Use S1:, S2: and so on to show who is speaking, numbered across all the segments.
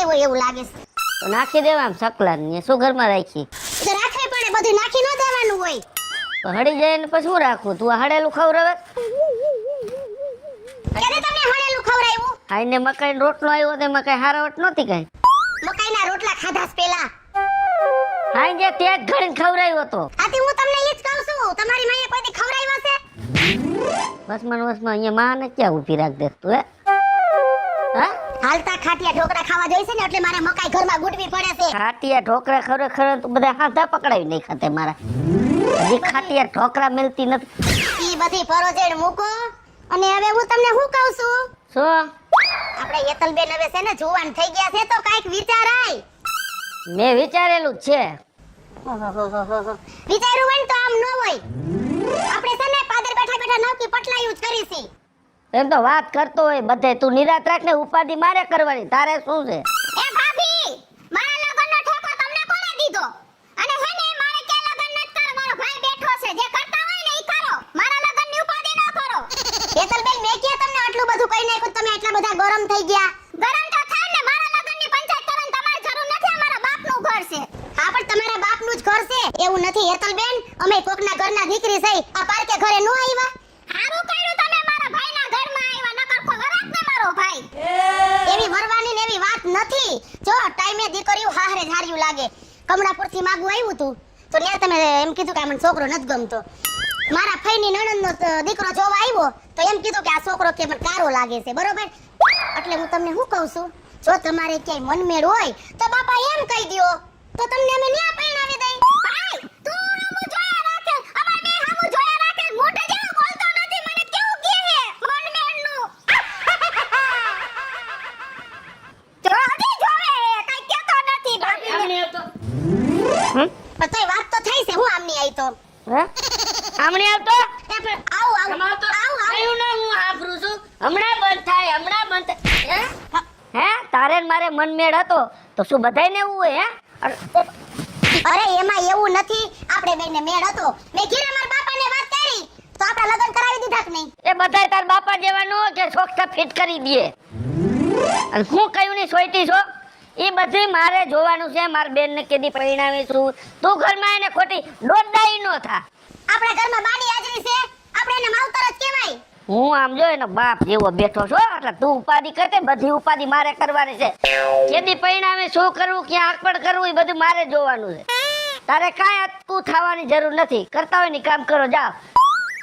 S1: ગઈ હોય એવું લાગે છે.
S2: તો નાખી દેવા આમ સકલા ને શું ઘરમાં રાખી
S1: તો રાખવી પડે, બધું નાખી ન દેવાનું હોય.
S2: તો હળી જાય ને પછી શું રાખવું? તું આ હળેલું ખવડાવે?
S1: ક્યારે તમને હળેલું ખવડાવ્યું?
S2: આઈને મકાઈ રોટલો આવ્યો તો એમાં કઈ હારાવટ નહોતી કઈ.
S1: મકાઈના રોટલા ખાધા છે પેલા.
S2: આઈ જે તે ઘડીને ખવડાવ્યો હતો.
S1: આથી હું તમને એ જ કહું છું, તમારી માએ કોઈ દી ખવડાવ્યા છે?
S2: વસમાં અહીંયા માને ક્યાં ઊભી રાખ દે તું હે? હા?
S1: હાલતા ખાટિયા ઢોકળા ખાવા જોઈશે ને એટલે મારે મકાઈ ઘરમાં ગુડવી પડે છે.
S2: ખાટિયા ઢોકળા ખરેખર તો બધા હાથા પકડાવી નહીં ખાતે મારા. હજી ખાટિયા ઢોકળા મિલતી નથી.
S1: ઈ બધી પરોજેડ મૂકો અને હવે હું તમને શું કહું છું?
S2: શું?
S1: આપણે યેતલબેન હવે છે ને જુવાન થઈ ગયા છે તો કાઈક વિચારાય.
S2: મેં વિચારેલું જ છે.
S1: વિચાર્યું હોય ને તો આમ ન હોય. આપણે છે ને પાદર બેઠા બેઠા નવકી પટલાયું જ કરીશી.
S2: એમ તો વાત કરતો હોય બધે તું નિરાત રાખ ને, ઉપાધિ મારે કરવાની, તારે શું છે?
S1: એ ભાભી, મારા લગનનો ઠેકો તમને કોણે દીધો? અને હે ને મારે કે લગન ન કર, મારો ભાઈ બેઠો છે, જે કરતા હોય ને ઈ કરો, મારા લગનની ઉપાધિ ન કરો. યેતલબેન મેં કે તમને આટલું બધું કહી નાખ્યું, તમે એટલા બધા ગરમ થઈ ગયા. ગરમ તો થાય ને, મારા લગનની પંચાયત કરવાની તમારે જરૂર નથી, અમારા બાપનું ઘર છે. હા પણ તમારા બાપનું જ ઘર છે એવું નથી યેતલબેન, અમે કોકના ઘરના દીકરી છે, આ પારકે ઘરે નો આવ્યા. હારું કર્યું તમે મારા ભાઈના ઘરમાં આવ્યા, નકર કો વરાત ને મારો ભાઈ. એવી વરવાની ને એવી વાત નથી. જો ટાઈમે દીકરીઓ હારે ઝાર્યું લાગે. કમળાપુરથી માગું આવ્યું તું તો ત્યાં તમે એમ કીધું કે આ મને છોકરો નથી ગમતો. મારા ફઈની નણંદનો દીકરો જોવા આવ્યો તો એમ કીધું કે આ છોકરો કે મને કારો લાગે છે, બરોબર? એટલે હું તમને શું કહું છું, જો તમારે ક્યાંય મનમેળ હોય તો બાપા એમ કહી દ્યો તો તમને અમે ન્યા પરણાવી દઈ. ભાઈ તું હમુ જોયા રાખે, અમાર બે હમુ જોયા રાખે, મોઢે જેવું બોલતો નથી, મને કેવું કહે છે મનમેળનું. જોડી જોવે કઈ કહેતો નથી ભાભી. પણ તોય વાત તો થઈ છે, હું આમની આઈ તો.
S2: હે? આમણે આવતો?
S1: એ પણ આવ
S2: આયું ને હું આભરું છું. હમણાં બંધ થાય, હમણાં બંધ થાય. હે? તારે ને મારે મનમેળ હતો તો શું બધાયને એવું હોય? હે?
S1: અરે એમાં એવું નથી, આપણે બેને મેળ હતો. મેં કીધું મારા બાપાને વાત કરી તો આપણે લગ્ન કરાવી દીધા કે નહીં?
S2: એ બધાય તાર બાપા જેવાનો કે છોકરા ફિટ કરી દે. અને હું કયું ની સોઈટી છો? એ બધી મારે જોવાનું છે. મારી બેન ને કેદી પરિણામી છું. તું ઘરમાં એને ખોટી દોડદાઈ નો થા.
S1: આપણા ઘરમાં બાની હાજરી છે, આપણે એને માવતર જ કહેવાય.
S2: હું આમ જો એનો બાપ જેવો બેઠો છો, એટલે તું ઉપાધિ કરતે, બધી ઉપાધિ મારે કરવાની છે. કેદી પરિણામે શું કરવું, ક્યાં આકપડ કરવું, એ બધું મારે જોવાનું છે. તારે કાંઈ અટકું થવાની જરૂર નથી. કરતા હોય ને કામ કરો, જાઓ.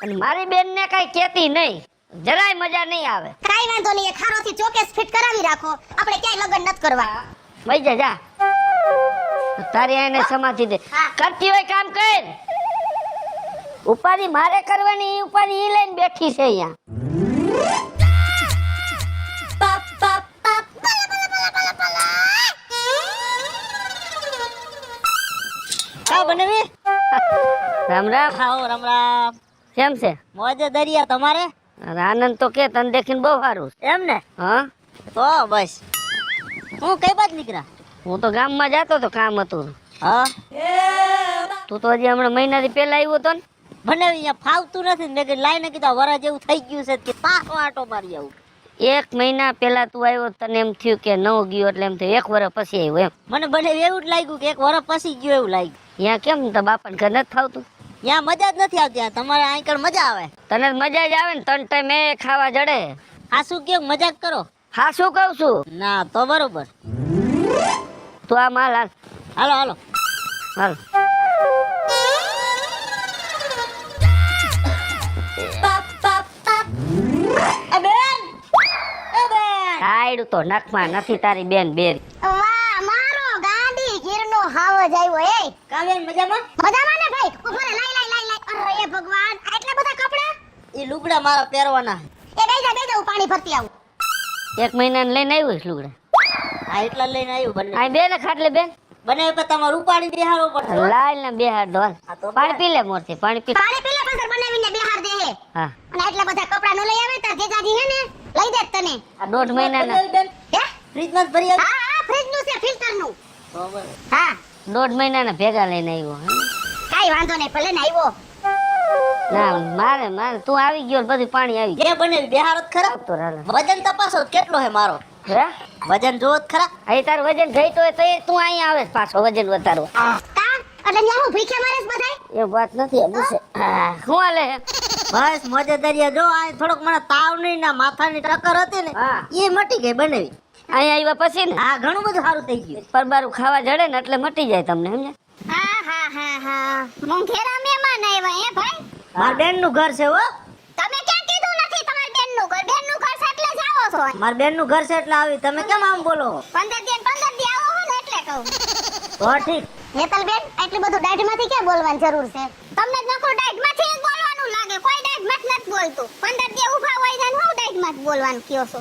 S2: અને મારી બેન ને કાંઈ કહેતી નહીં, જરાય મજા નહીં આવે.
S1: કાઈ વાંધો નહીં, ખારોથી ચોકેસ ફિટ કરાવી રાખો, આપણે ક્યાંય લગ્ન નથી કરવા.
S2: વઈ જા જા. તારી આને સમાધિ દે. કરતી હોય કામ કર. ઉપાધિ મારે કરવાની, ઈ ઉપાધિ ઈ લઈને બેઠી છે અહીંયા.
S3: કા બનેવી?
S2: રામ રામ.
S3: ખાઓ રામ રામ.
S2: કેમ છે?
S3: મોજે દરિયા તમારે?
S2: આનંદ તો કે તને દેખીને બહુ સારું.
S3: એમ ને?
S2: હા
S3: તો બસ. હું કઈ બાજુ નીકળ્યા?
S2: હું તો ગામમાં જતો તો, કામ હતું.
S3: હા
S2: તું તો હજી હમણાં મહિનાથી પહેલા આવ્યો હતો ને.
S3: મને અહીંયા ફાવતું નથી ને, મેં કીધું લાઈને કીધું વરા જેવું થઈ ગયું છે કે પાછો આટો મારી આવું.
S2: 1 મહિના પહેલા તું આવ્યો, તને એમ થયું કે ન ગયો, એટલે એમ થયું 1 વર્ષ પછી આવ્યો એમ.
S3: મને બને એવું જ લાગ્યું કે 1 વર્ષ પછી ગયું એવું લાગ્યું.
S2: અહીંયા કેમ તો બાપાને ઘર નથી ફાવતું?
S3: ત્યાં મજા જ નથી આવતી. તમારે આંકડ મજા આવે.
S2: તને મજા જ આવે ને, 3 ટાઈમ એ ખાવા જડે.
S3: આ શું કેવું મજાક કરો?
S2: હા શું કહું છું?
S3: ના તો બરોબર.
S2: તું આ માલ હાલ.
S3: હાલો હાલો
S2: હાલ. આયડું તો નખમાં નથી તારી બેન બેરી.
S1: વાહ, મારો ગાંડી ગીરનો હાવજ આવ્યો. એ
S3: કાવ્યાન મજામાં?
S1: મજામાં ને ભાઈ? ઉભો રે, લાઈ. અરે એ ભગવાન, આટલા બધા કપડા?
S3: એ લુગડા મારા પહેરવાના.
S1: એ બેજા હું પાણી ભરતી આવું.
S2: 1 મહિનાને લઈને આવ્યો છે લુગડા.
S3: આ એટલા લઈને આવ્યું બને.
S2: આ બે ને ખાટલે બેન.
S3: બને પર તમારે ઉપાડી બેહારો પડશે.
S2: લાલ ને બેહાર ડોલ. પાણી પી લે મોરથી, પાણી પી.
S1: પાણી પીલે પછી બનાવીને બિહાર દે.
S2: હા.
S1: અને આટલા બધા કપડા નો લઈ આવે તાર જેજાજી હે ને લઈ દે તને.
S2: આ 1.5 મહિનાના.
S1: હે?
S3: ફ્રીજ માં ભરી આવી.
S1: હા, ફ્રીજ નું છે, ફિલ્ટર નું.
S3: બરાબર.
S1: હા.
S2: 1.5 મહિનાના ભેગા લઈને આવ્યો.
S1: કાઈ વાંધો નહીં, ભલે ને આવ્યો.
S2: ના મારે તું આવી ગયો, બધું પાણી આવી ગયું.
S3: જે બને બેહારો ખરા.
S2: તો રાલે.
S3: વજન તપાસો કેટલો હે મારો?
S2: હે
S3: વજન જોત ખરા.
S2: અહીં તારું વજન ઘટ્યું હોય તો તું અહીં આવે છે પાછો વજન વધારવા.
S1: કા એટલે ન્યા હું ભીખે મારેસ બધાય.
S2: એ વાત નથી આ બુસે. શું હાલે હે?
S3: બસ મોજે દરિયા જો આ થોડોક મને તાવ નહીં ના માથાની ટક્કર હતી ને
S2: હા.
S3: એ મટી ગઈ બનાવી.
S2: અહીંયા આવ્યા પછી ને
S3: હા ઘણું બધું સારું થઈ ગયું.
S2: પરબારું ખાવા જડે ને એટલે મટી જાય તમને સમજે.
S1: હા મોંઘેરા મહેમાન આવ્યા હે ભાઈ.
S3: મારા બેન નું ઘર છે હો.
S1: તમે ક્યાં કીધું નથી તમારી બેનનું ઘર? બેનનું ઘર છે એટલે જ આવો છો.
S3: મારા બેન નું ઘર છે એટલે આવી. તમે કેમ આમ બોલો?
S1: 15 દી આવો હો ને એટલે કહું.
S3: તો ઠીક.
S1: હેતલબેન એટલી બધું ડાઢમાંથી ક્યાં બોલવાની જરૂર છે? તમને જ નખો ડાઢમાંથી જ બોલવાનું લાગે. કોઈ ડાઢમાં જ નથી બોલતું. 15 દી ઊભા હોય ને હું ડાઢમાં જ બોલવાનું કયો છો.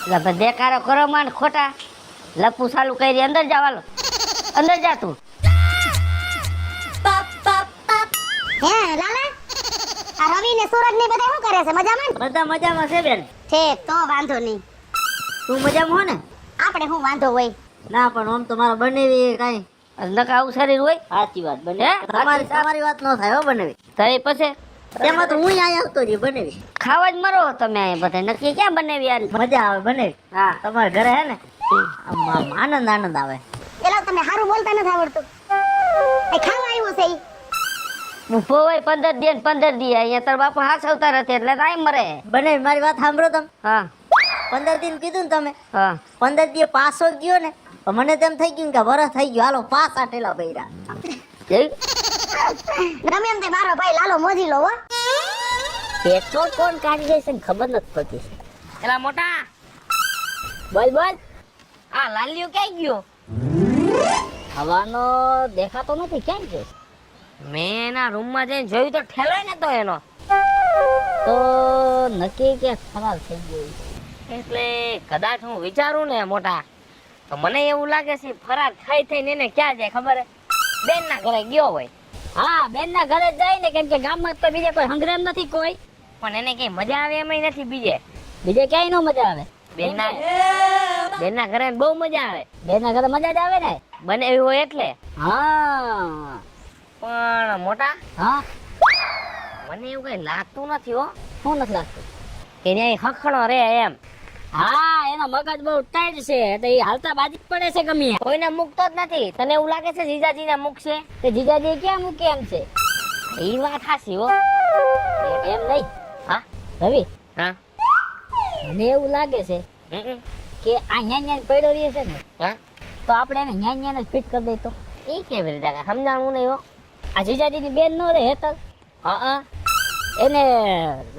S2: એટલે ભાઈ દેખાડો કરો માં ખોટા લપુ ચાલુ કરી અંદર જવાલો. અંદર જા તું.
S1: હે લાલા આ રવિ ને સુરજ ને બધા શું કરે છે? મજામાં ને?
S3: બધા મજામાં છે બેન.
S1: ઠીક તો વાંધો નહીં.
S3: તું મજામાં હો ને?
S1: આપણે શું વાંધો હોય?
S3: ના પણ આમ તો મારા બનેવી કાઈ
S2: નકા આવું શરીર હોય
S3: સાચી વાત બને.
S2: હે?
S3: તમારી વાત ન થાય હો બનેવી.
S2: તો એ પછી
S3: તેમાં તો હું અહીંયા આવતો રહી બનેવી.
S2: ખાવા જ મરો તમે અહીંયા બધા નક્કી ક્યાં બનાવી યાર.
S3: મજા આવે બનેવી.
S2: હા
S3: તમારા ઘરે હે ને આમ આનંદ આવે.
S1: એલા તમને સારું બોલતા નથી આવડતું. એ ખાવા આવ્યો છે ઈ.
S2: ઊભો હોય 15 દી ને 15 દી અહીંયા તાર બાપા હાસવતા નથી એટલે તાઈ મરે.
S3: બનેવી મારી વાત સાંભળો તમે.
S2: હા
S3: 15 દિન કીધું ને તમે.
S2: હા
S3: 15 દી પાસો ગયો ને તો મને તેમ થઈ ગયું કે વરસ થઈ ગયો હાલો પાસા ઠેલા ભર્યા.
S2: જોયું?
S1: ગમે એમ તે મારો ભાઈ લાલો મોજી લો હો.
S2: પેટ્રોલ કોણ કાઢી જાય છે ને ખબર નથી પડતી. એલા મોટા બોલ બોલ. આ લાલ્યો ક્યાં ગયો? હવાનો દેખાતો નથી. ક્યાં ગયો? મેં એના રૂમમાં જઈને જોયું તો ઠેલોય નતો એનો. તો નક્કી કે ખરાબ થઈ ગયું. એટલે કદાચ હું વિચારું ને મોટા તો મને એવું લાગે છે ફરાર થઈ થઈને એને ક્યાં જાય ખબર હે? બેન ના ઘરે ગયો હોય. હા બેન ના ઘરે જાય ને કેમ કે ગામમાં તો બીજે કોઈ હંગરેમ નથી કોઈ. પણ એને કઈ મજા આવે એમ નથી. બીજે ક્યાંય નો મજા આવે. બેન ના ઘરે બહુ મજા આવે. બેન ના ઘરે મજા જ આવે ને બને એવી હોય એટલે. હા પણ મોટા હા મને એવું કઈ લાગતું નથી હો. શું નથી લાગતું? કે ન્યાય હખણો રે એમ. હા એનો મગજ બહુ ટાઈટ છે તો એ હાલતા બાજી જ પડે છે ગમે કોઈને મૂકતો જ નથી. તને એવું લાગે છે જીજાજીને મૂકશે? તે જીજાજી ક્યાં મૂકે એમ છે? એ વાત હાસી હો. એમ નહીં. હા રવિ. હા મને એવું લાગે છે કે આ ન્યા પડ્યો રહે છે ને તો આપણે એને ન્યા ફિટ કરી દઈ તો. એ કેવી રીતે સમજાણું નહીં હો. આ જીજાજીની બેન નો રે હેતલ. હા એને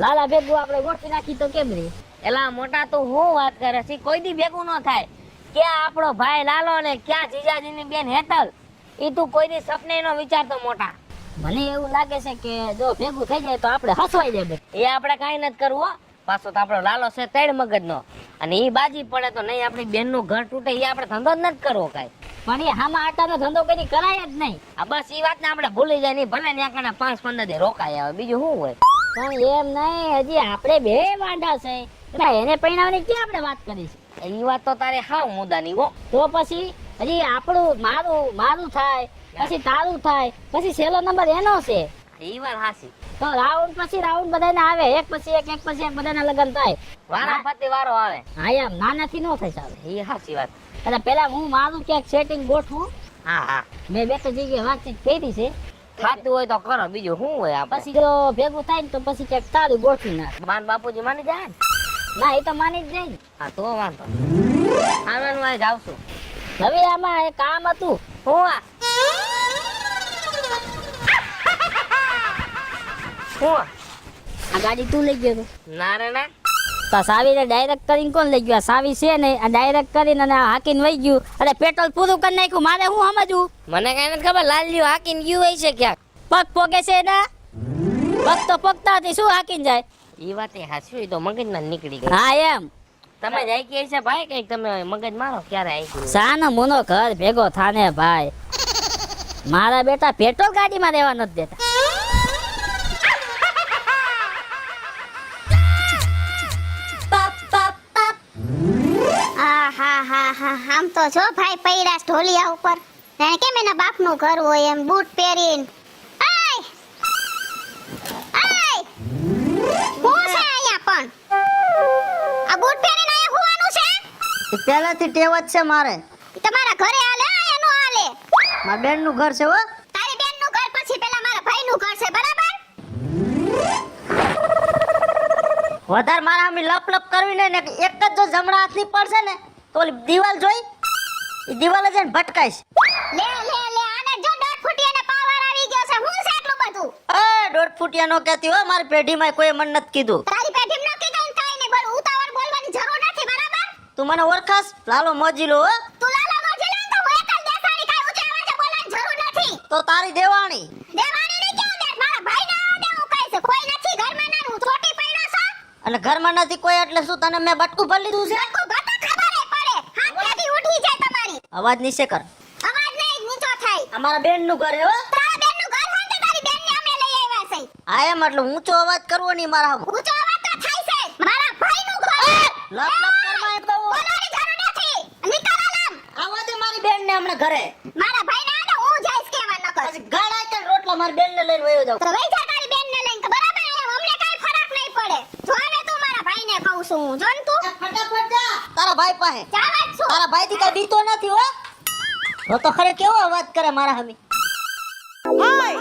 S2: લાલા ભેગું આપણે ગોઠવી નાખી તો કેમ રે? એલા મોટા તો હું વાત કરે છે કોઈ દી ભેગું ન થાય. ક્યાં આપણો ભાઈ લાલો ને ક્યાં જીજાજીની બેન હેતલ એ તું કોઈ દી સપને નો વિચારતો મોટા. મને એવું લાગે છે કે જો ભેગું થઈ જાય તો આપણે હસવાઈ જાય. એ આપણે કાંઈ નથી કરવું હો. પાછો તો આપણો લાલો છે 3 મગજ નો અને એ બાજી પડે તો નહીં આપણી બેન નું ઘર તૂટે એ આપણે ધંધો જ નથી કરવો કાંઈ. પણ એ હામાં આટાનો ધંધો કરી કરાય જ નહીં. આ બસ એ વાત ને આપણે ભૂલી જાય નહીં. ભલે ને આકડા 5-15 દી રોકાય આવે બીજું શું હોય. પણ એમ નહીં હજી આપણે બે વાંઢા છે એને પરિણામની ક્યાં આપણે વાત કરી છે? એ વાત તો તારે હાવ મુદ્દાની હો. તો પછી હજી આપણું મારું થાય પછી તારું થાય પછી છેલ્લો નંબર એનો છે. એ વાત હાસી. તો રાઉન્ડ પછી રાઉન્ડ બધાને આવે એક પછી એક પછી એક બધાના લગ્ન થાય. વારાફરતી વારો આવે. હા એમ નાનાથી ન થઈ સારું. એ હાસી વાત. એટલે પેલા હું મારું ક્યાંક સેટિંગ ગોઠવું. હા મેં બે જગ્યાએ વાતચીત કરી છે. થાતું હોય તો કરો બીજું શું હોય. પછી જો ભેગું થાય ને તો પછી ક્યાંક તારું ગોઠવી નાખ. માન બાપુજી માની જાય ને? ના એ તો માની જ જાય ને. હા તો વાંધો આવાનું આ જાવશું. હવે આમાં એક કામ હતું. હું આ ગાડી તું લઈ ગયો? ના રે ના. તો સાવીને ડાયરેક્ટ કરીને કોણ લઈ ગયું? આ સાવી છે ને આ ડાયરેક્ટ કરીને અને હાકીને વહી ગયું. અરે પેટ્રોલ પૂરું કરી નાખ્યું. મારે હું સમજવું? મને કઈ નથી ખબર. લાલ્યું હાકીને ગયું હોય છે ક્યાંક. પગ પોગે છે એના પગ તો પગતા હતી શું હાકીને જાય? એ વાત એ હાસી તો મગજમાં નીકળી ગઈ. હા એમ તમે જાય કે છે ભાઈ કઈક તમે મગજ મારો ક્યારે આવી સાનો મોનો ઘર ભેગો થાને ભાઈ. મારા બેટા પેટ્રોલ ગાડીમાં રહેવા નથી દેતા.
S1: આમ તો જો ભાઈ પૈરાસ ઢોલિયા ઉપર જાણે કેમ એના બાપનું ઘર હોય એમ બૂટ પહેરીને. હું છે અહીંયા પણ આ બૂટ પહેરીને અહીંયા હોવાનું છે?
S3: એ પહેલાથી ટેવ જ છે મારે.
S1: તમારા ઘરે હાલે આયા નો હાલે.
S3: મારા બેનનું ઘર છે હો.
S1: તારી બેનનું ઘર પછી પેલા મારા ભાઈનું ઘર છે બરાબર.
S3: વધારે મારા આમ લપ લપ કરવી ને એક જ જો જમણા હાથની પડશે ને તો ઓલી દિવાલ જોઈ એ દિવાલ જ એને ભટકાઈશ.
S1: લે આને જો 1.5 ફૂટિયાને પાવર આવી ગયો છે. હું છે એટલું બધું?
S3: એ 1.5 ફૂટિયા નો કહેતી હો, મારી પેઢીમાં કોઈ મને નથી કીધું.
S1: તારી પેઢીમ ન કીધું ને કાઈ નહીં. બોલ ઉતાવળ બોલવાની જરૂર નથી બરાબર.
S3: તું મને ઓળખાસ? લાલો મોજીલો હો.
S1: તું લાલા મોજીલો ને તો હું એકલ દેસાડી કાઈ ઊંચા અવાજે બોલવાની જરૂર નથી.
S3: તો તારી દેવાણી.
S1: દેવાની નહીં કેવું દે. મારા ભાઈને આવા દે હું કહી છે. કોઈ નથી ઘરમાં ના હું છોટી પડ્યો છો.
S3: અને ઘરમાં નથી કોઈ એટલે શું તને મેં બટકું ભરી લીધું છે?
S1: લટકું ભરતા ખબર ય પડે. હાથ પેટી ઉઠી જાય તમારી.
S3: અવાજ નીચે કર.
S1: અવાજ નહીં નીચો થાય.
S3: અમારા બેનનું ઘર હે હો.
S1: તારા બેનનું ઘર હોય તો તારી બેનને અમે લઈ આવ્યા છે.
S3: આ એમ એટલે ઊંચો અવાજ કરવો નહીં મારા હામું.
S1: ઊંચો અવાજ તો થાય છે. મારા ભાઈનું ઘર.
S3: લપ લપ કરવા એમ કહું.
S1: બોલવાની જરૂર નથી. નીકળ આલામ.
S3: આવવા દે મારી બેનને હમણાં ઘરે.
S1: મારા ભાઈને આને હું જઈશ કેવા નકર.
S3: પછી ગાળા કે રોટલા મારી બેનને લઈને વયો જાવ.
S1: તો વઈ જા તારી બેનને લઈને તો બરાબર અહીંયા અમને કાઈ ફરક નહીં પડે. જો હવે તું મારા ભાઈને કહું છું હું. જોન તું
S3: ફટાફટ જા તારા ભાઈ પાસે.
S1: જાવા જ છું.
S3: તારા ભાઈ થી કઈ બીતો નથી હો. તો તો ખરે કેવો અવાજ કરે મારા હમી.
S1: ભાઈ.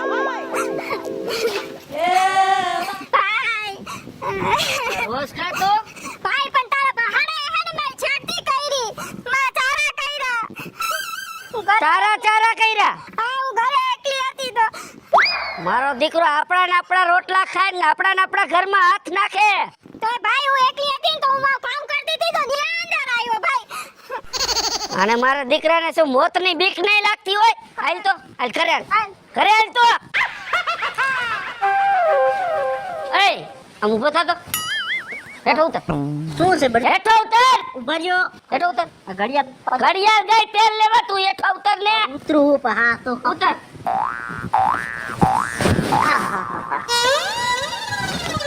S2: હોશ ખા તો.
S1: ભાઈ પણ તારા બહાને હે ને મારી છાતી કરી. માં ચારા કર્યા.
S2: ચારા કર્યા.
S1: હું ઘરે એકલી હતી તો
S2: મારો દીકરો આપણા ને આપણા રોટલા ખાય ને આપણા ઘરમાં હાથ નાખે.
S1: તો ભાઈ હું એકલી હતી ને તો હું મારું કામ કરતી હતી તો ધ્યાન અંદર આવ્યો ભાઈ.
S2: અને મારા દીકરાને શું મોતની બીક નહીં લાગતી હોય? હાલ તો હાલ ઘરે હાલ. ઘરે હાલ તો. એ આમ ઊભો થાતો. હેઠો ઉતર.
S3: શું છે બડે?
S2: હેઠો ઉતર.
S3: ઉભા રહ્યો.
S2: હેઠો ઉતર.
S3: આ ઘડિયાળ
S2: ઘડિયાળ ગઈ તેલ લેવા તું હેઠો ઉતર ને.
S3: ઉતરું પણ હા તો
S2: ઉતર.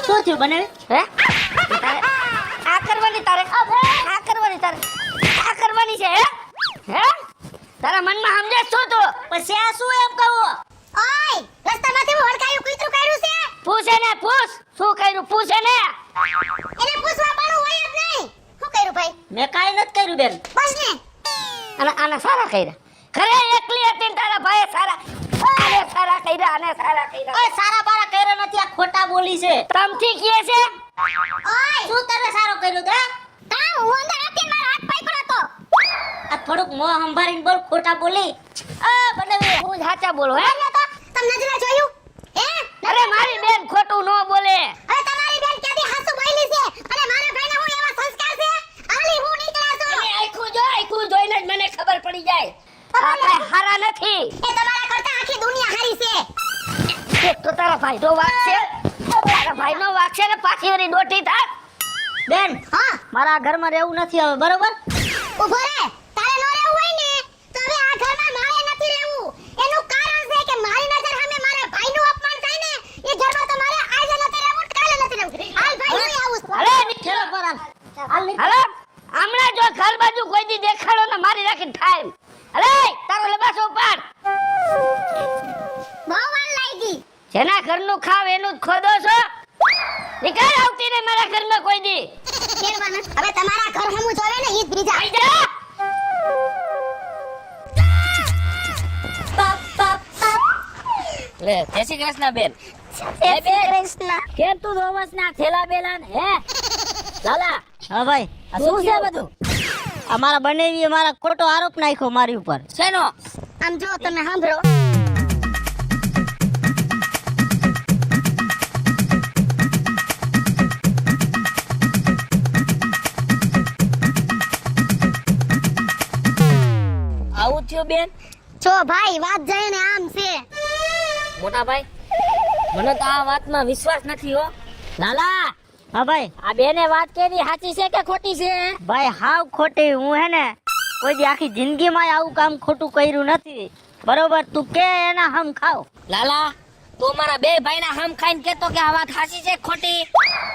S3: શું થયું બનાવે?
S2: હે તારે આ કરવાની તારે આ કરવાની છે હે તારા મનમાં સમજે શું તું?
S3: પછી આ શું એમ કહું?
S1: ઓય રસ્તામાંથી વળકાયું કૂતરું કર્યું છે.
S2: પૂછે ને પૂછ શું કર્યું પૂછે ને.
S1: એને પૂછવા પણ હોય જ નહીં. શું કર્યું ભાઈ?
S3: મેં કાઈ નથી કર્યું બેન.
S1: બસ ને
S2: અને આને સારા કર્યા. ઘરે એકલી હતી ને તારા ભાઈએ સારા આને સારા કર્યા.
S3: ઓય સારા બારા કર્યા નથી, આ ખોટા બોલી છે.
S2: તમથી કહે છે.
S1: ઓય
S3: શું તને સારો કર્યું તે?
S1: તા હું અંદર હતી ને મારો હાથ પકડ્યો તો.
S3: આ થોડુંક મોં સંભાળીને બોલ, ખોટા બોલી. આ બનાવે
S2: હું સાચા બોલો હે.
S1: તમને તો તમને નજરે જોયું હે?
S2: અરે મારી બેન ખોટું ન બોલે.
S1: હવે તમારી બેન ક્યાંથી હાસુ બોલી છે અને મારા ભાઈને હું એવા સંસ્કાર છે. આલી હું નીકળ્યા છું.
S2: અને આખું જોઈને જ મને ખબર પડી જાય આપણે હારા નથી.
S1: એ તમારા કરતા આખી દુનિયા હારી છે.
S2: એક તો તારા ભાઈનો વાક છે. તારા ભાઈનો વાક છે ને પાછી વળી દોઢી થાક.
S3: બેન
S1: હા
S3: મારા ઘરમાં રહેવું નથી હવે, બરોબર?
S1: ઉભો રે. તારે નો રહેવું હોય ને તો હવે આ ઘરમાં મારે નથી રહેવું. એનું કારણ છે કે મારી નજર સામે મારા ભાઈનું અપમાન થાય ને એ ઘરમાં તો મારે આજે નથી રહેવું, કાલે નથી રહેવું. હાલ ભાઈ હું આવું છું.
S2: અરે
S3: ખેલો પર હાલ. હાલ નીકળ.
S2: હાલો હમણાં જો ઘર બાજુ કોઈ દી દેખાડો ને મારી રાખી ટાઈમ. અરે તારો લબાસો ઉપાડ.
S1: બહુ વાર લાગી.
S2: જેના ઘરનું ખાવ એનું જ ખોદો છો. નીકળ આવતી ને મારા ઘરમાં કોઈ દી.
S1: કેરવાના હવે તમારા ઘર હમું જોવે ને ઈ જ બીજા.
S2: આઈ જા. લે જય શ્રી કૃષ્ણ બેન.
S1: જય શ્રી કૃષ્ણ.
S2: કેમ તું રોવસ ના થેલા બેલા ને હે લાલા
S3: હા ભાઈ
S2: આ શું છે બધું?
S3: આ મારા બનેવીએ મારા ખોટો આરોપ નાખ્યો મારી ઉપર.
S2: શેનો?
S1: આમ જો તમે સાંભળો.
S2: આવું થયું બેન?
S1: જો ભાઈ વાત જાય ને આમ છે.
S2: મોટા ભાઈ મને તો આ વાતમાં વિશ્વાસ નથી હો. લાલા
S3: હા ભાઈ.
S2: આ બેને વાત કરી સાચી છે કે ખોટી છે?
S3: ભાઈ હાવ ખોટી. હું હે ને કોઈ દી આખી જિંદગીમાં આવું કામ ખોટું કર્યું નથી, બરોબર? તું કે એના હમ ખાવ.
S2: લાલા તું મારા બે ભાઈના હમ ખાઈને કેતો કે આ વાત સાચી છે ખોટી?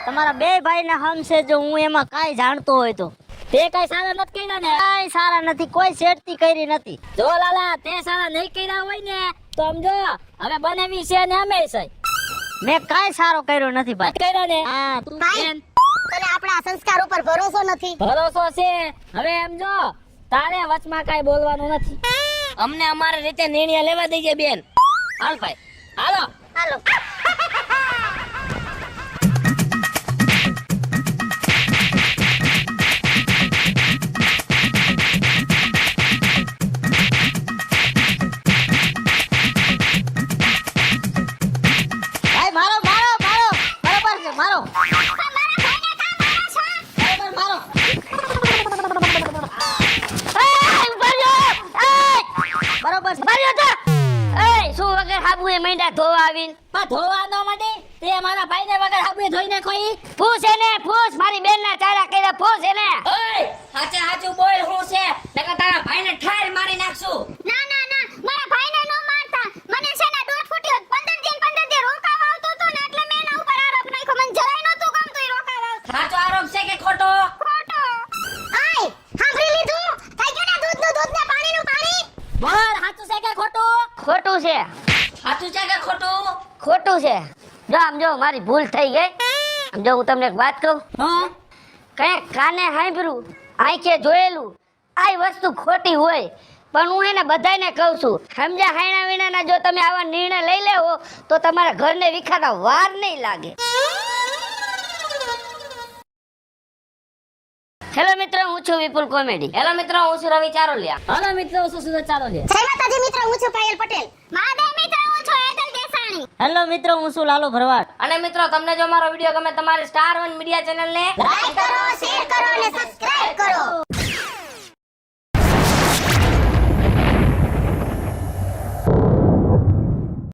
S3: તમારા બે ભાઈના હમ છે, જો હું એમાં કાઈ જાણતો હોય તો.
S2: તે કઈ સારા નથી કર્યા ને?
S3: કાઈ સારા નથી, કોઈ શેરતી કરી નથી.
S2: જો લાલા તે સારા નહીં કર્યા હોય ને તો સમજો હવે બનેવી છે ને અમે છે.
S3: મેં કાઈ સારો કર્યો નથી ભાઈ.
S2: કર્યા ને
S3: હા તું
S1: ભાઈ
S2: બેન
S1: તને આપણે આપણા સંસ્કાર ઉપર ભરોસો નથી.
S4: ભરોસો છે. હવે એમ જો તારે વચમાં કાઈ બોલવાનું નથી. અમને અમારી રીતે નિર્ણય લેવા દેજે બેન. હાલ ભાઈ હાલો.
S1: હાલો.
S3: ભાઈ મારો મારો મારો બરોબર છે મારો બરોબર મારો બરોબર છે
S2: માર્યો તો એ શું વગર હાબુ એ મૈંડા ધોવા આવીને
S4: પણ ધોવા ન માંડી તે મારા ભાઈને વગર હાબુ ધોઈને કોઈ.
S2: ફૂસ એને ફૂસ મારી બેન ના ચારા કર્યા ફૂસ એને
S4: ઓય સાચે સાચું બોલ હું છે નકર તારા ભાઈને ઠાર મારી નાખશું.
S1: ના ના ના મારા ભાઈને નો મારતા. મને છે ને દોઢ ફૂટ્યો 15 દિન રોકાવા આવતો હતો ને એટલે મેં એના ઉપર આરોપ નાખ્યો. મને જરાય નહોતું ગમતું એ રોકાવા આવતો.
S4: સાચો આરોપ છે કે ખોટો?
S1: ખોટો. આય સાંભળી લીધું? થઈ ગયું ને દૂધનું દૂધ ને પાણીનું પાણી?
S4: બોલ સાચું છે કે ખોટું?
S2: ખોટું છે
S4: સાચું છે કે ખોટું?
S2: ખોટું છે જો આમ જો મારી ભૂલ થઈ ગઈ આમ જો હું તમને એક વાત કહું
S4: હા
S2: કઈ કાને સાંભળ્યું આંખે જોયેલું આ વસ્તુ ખોટી હોય પણ હું એને બધાને કહું છું સમજ્યા હાયણા વીણાના જો તમે આવા નિર્ણય લઈ લેવો તો તમારા ઘરને વિખાતા વાર નહીં લાગે. હેલો મિત્રો હું છું વિપુલ કોમેડી.
S4: હેલો મિત્રો હું છું રવિ ચારોલિયા. હેલો મિત્રો હું છું સુરજ ચારોલિયા.
S1: જય માતાજી મિત્રો, હું છું પાયલ પટેલ. મહાદેવ મિત્રો, હું છું હેતલ દેસાણી.
S3: હેલો મિત્રો હું છું લાલુ ભરવાડ.
S4: અને મિત્રો તમને જો મારો વિડિયો ગમે તમારી સ્ટાર વન મીડિયા ચેનલને
S1: લાઈક કરો, શેર કરો અને સબસ્ક્રાઇબ કરો.